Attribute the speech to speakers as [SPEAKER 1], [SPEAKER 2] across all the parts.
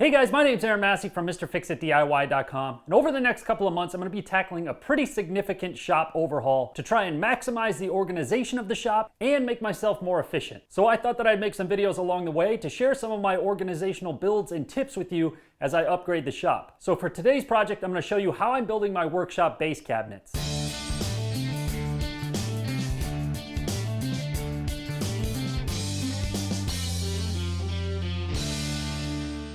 [SPEAKER 1] Hey guys, my name's Aaron Massey from MrFixItDIY.com, and over the next couple of months I'm going to be tackling a pretty significant shop overhaul to try and maximize the organization of the shop and make myself more efficient. So I thought that I'd make some videos along the way to share some of my organizational builds and tips with you as I upgrade the shop. So for today's project I'm going to show you how I'm building my workshop base cabinets.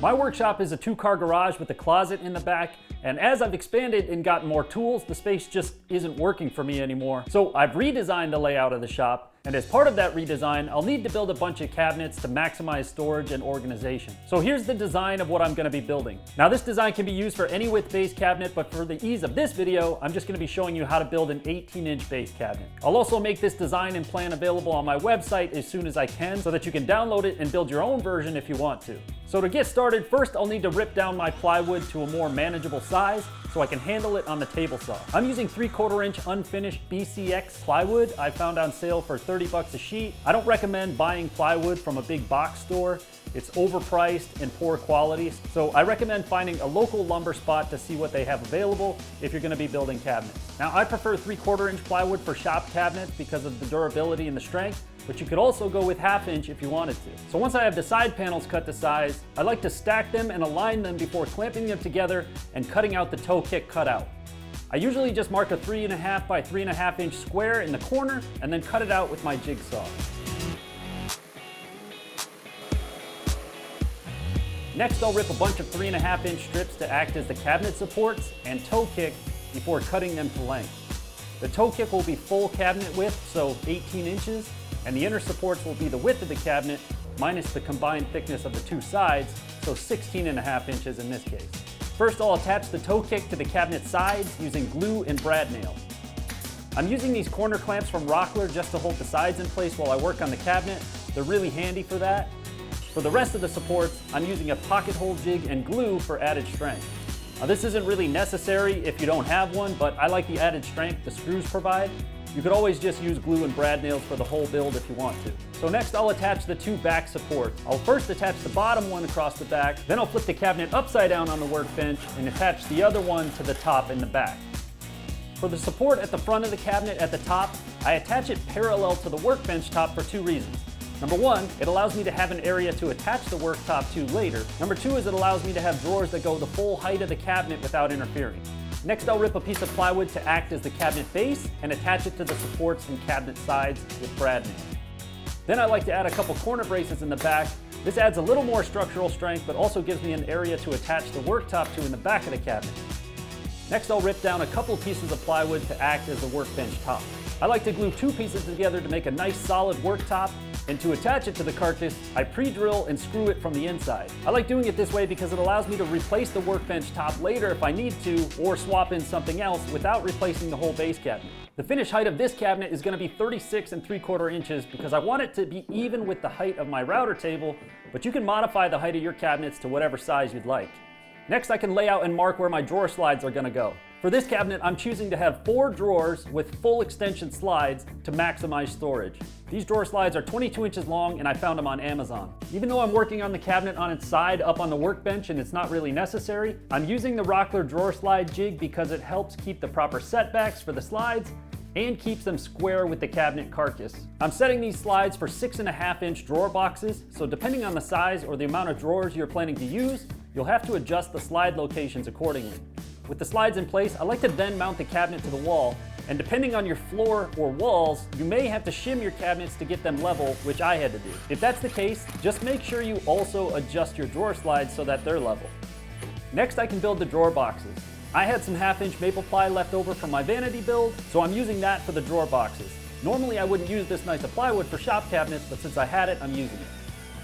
[SPEAKER 1] My workshop is a two-car garage with a closet in the back, and as I've expanded and gotten more tools, the space just isn't working for me anymore. So I've redesigned the layout of the shop, and as part of that redesign, I'll need to build a bunch of cabinets to maximize storage and organization. So here's the design of what I'm going to be building. Now this design can be used for any width base cabinet, but for the ease of this video, I'm just going to be showing you how to build an 18-inch base cabinet. I'll also make this design and plan available on my website as soon as I can so that you can download it and build your own version if you want to. So to get started, first I'll need to rip down my plywood to a more manageable size so I can handle it on the table saw. I'm using 3/4 inch unfinished BCX plywood I found on sale for 30 bucks a sheet. I don't recommend buying plywood from a big box store. It's overpriced and poor quality. So I recommend finding a local lumber spot to see what they have available if you're gonna be building cabinets. Now I prefer 3/4 inch plywood for shop cabinets because of the durability and the strength, but you could also go with 1/2 inch if you wanted to. So once I have the side panels cut to size, I like to stack them and align them before clamping them together and cutting out the toe kick cutout. I usually just mark a 3.5 by 3.5 inch square in the corner and then cut it out with my jigsaw. Next, I'll rip a bunch of 3.5 inch strips to act as the cabinet supports and toe kick before cutting them to length. The toe kick will be full cabinet width, so 18 inches, and the inner supports will be the width of the cabinet minus the combined thickness of the two sides, so 16.5 inches in this case. First, I'll attach the toe kick to the cabinet sides using glue and brad nails. I'm using these corner clamps from Rockler just to hold the sides in place while I work on the cabinet. They're really handy for that. For the rest of the supports, I'm using a pocket hole jig and glue for added strength. Now this isn't really necessary if you don't have one, but I like the added strength the screws provide. You could always just use glue and brad nails for the whole build if you want to. So next I'll attach the two back supports. I'll first attach the bottom one across the back, then I'll flip the cabinet upside down on the workbench and attach the other one to the top in the back. For the support at the front of the cabinet at the top, I attach it parallel to the workbench top for two reasons. Number one, it allows me to have an area to attach the worktop to later. Number two is it allows me to have drawers that go the full height of the cabinet without interfering. Next, I'll rip a piece of plywood to act as the cabinet base and attach it to the supports and cabinet sides with brad nails. Then I like to add a couple corner braces in the back. This adds a little more structural strength, but also gives me an area to attach the worktop to in the back of the cabinet. Next, I'll rip down a couple pieces of plywood to act as the workbench top. I like to glue two pieces together to make a nice solid worktop, and to attach it to the carcass, I pre-drill and screw it from the inside. I like doing it this way because it allows me to replace the workbench top later if I need to, or swap in something else without replacing the whole base cabinet. The finished height of this cabinet is going to be 36 3/4 inches because I want it to be even with the height of my router table, but you can modify the height of your cabinets to whatever size you'd like. Next, I can lay out and mark where my drawer slides are going to go. For this cabinet, I'm choosing to have 4 drawers with full extension slides to maximize storage. These drawer slides are 22 inches long and I found them on Amazon. Even though I'm working on the cabinet on its side up on the workbench and it's not really necessary, I'm using the Rockler drawer slide jig because it helps keep the proper setbacks for the slides and keeps them square with the cabinet carcass. I'm setting these slides for 6.5 inch drawer boxes, so depending on the size or the amount of drawers you're planning to use, you'll have to adjust the slide locations accordingly. With the slides in place, I like to then mount the cabinet to the wall, and depending on your floor or walls, you may have to shim your cabinets to get them level, which I had to do. If that's the case, just make sure you also adjust your drawer slides so that they're level. Next, I can build the drawer boxes. I had some 1/2 inch maple ply left over from my vanity build, so I'm using that for the drawer boxes. Normally I wouldn't use this nice of plywood for shop cabinets, but since I had it, I'm using it.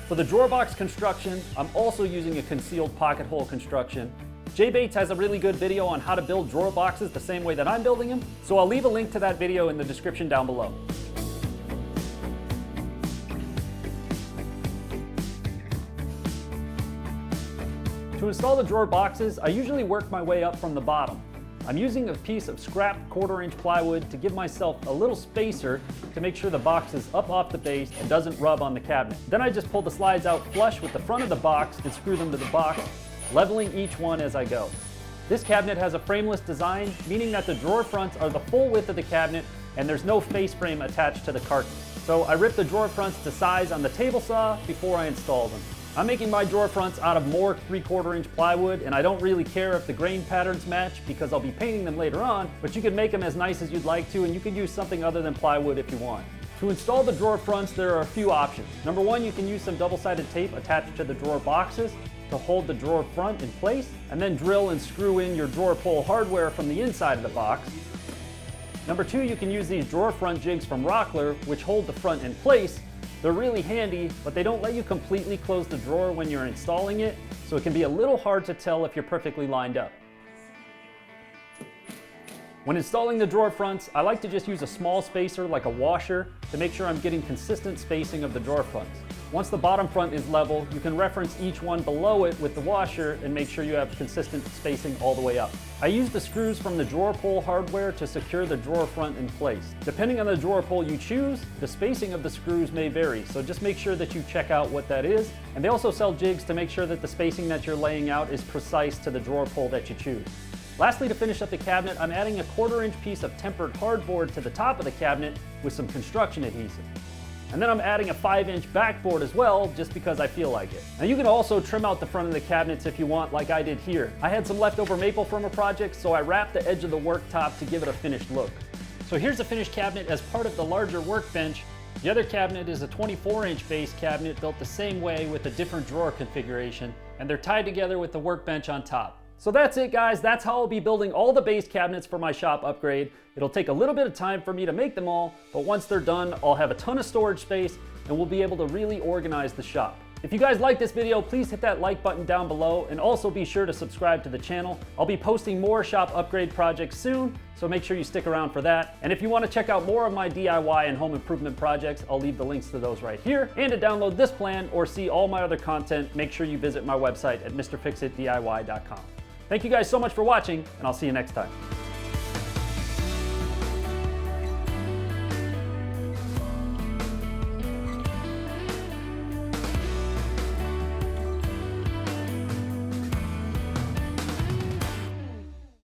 [SPEAKER 1] For the drawer box construction, I'm also using a concealed pocket hole construction. Jay Bates has a really good video on how to build drawer boxes the same way that I'm building them, so I'll leave a link to that video in the description down below. To install the drawer boxes, I usually work my way up from the bottom. I'm using a piece of scrap 1/4 inch plywood to give myself a little spacer to make sure the box is up off the base and doesn't rub on the cabinet. Then I just pull the slides out flush with the front of the box and screw them to the box, leveling each one as I go. This cabinet has a frameless design, meaning that the drawer fronts are the full width of the cabinet and there's no face frame attached to the carcass. So I ripped the drawer fronts to size on the table saw before I install them. I'm making my drawer fronts out of more 3/4 inch plywood, and I don't really care if the grain patterns match because I'll be painting them later on, but you can make them as nice as you'd like to, and you can use something other than plywood if you want. To install the drawer fronts, there are a few options. Number one, you can use some double-sided tape attached to the drawer boxes to hold the drawer front in place, and then drill and screw in your drawer pull hardware from the inside of the box. Number two, you can use these drawer front jigs from Rockler, which hold the front in place. They're really handy, but they don't let you completely close the drawer when you're installing it, so it can be a little hard to tell if you're perfectly lined up. When installing the drawer fronts, I like to just use a small spacer like a washer to make sure I'm getting consistent spacing of the drawer fronts. Once the bottom front is level, you can reference each one below it with the washer and make sure you have consistent spacing all the way up. I use the screws from the drawer pull hardware to secure the drawer front in place. Depending on the drawer pull you choose, the spacing of the screws may vary, so just make sure that you check out what that is. And they also sell jigs to make sure that the spacing that you're laying out is precise to the drawer pull that you choose. Lastly, to finish up the cabinet, I'm adding a 1/4 inch piece of tempered hardboard to the top of the cabinet with some construction adhesive. And then I'm adding a 5-inch backboard as well, just because I feel like it. Now you can also trim out the front of the cabinets if you want, like I did here. I had some leftover maple from a project, so I wrapped the edge of the worktop to give it a finished look. So here's a finished cabinet as part of the larger workbench. The other cabinet is a 24-inch base cabinet built the same way with a different drawer configuration, and they're tied together with the workbench on top. So that's it, guys. That's how I'll be building all the base cabinets for my shop upgrade. It'll take a little bit of time for me to make them all, but once they're done, I'll have a ton of storage space and we'll be able to really organize the shop. If you guys like this video, please hit that like button down below and also be sure to subscribe to the channel. I'll be posting more shop upgrade projects soon, so make sure you stick around for that. And if you want to check out more of my DIY and home improvement projects, I'll leave the links to those right here. And to download this plan or see all my other content, make sure you visit my website at mrfixitdiy.com. Thank you guys so much for watching, and I'll see you next time.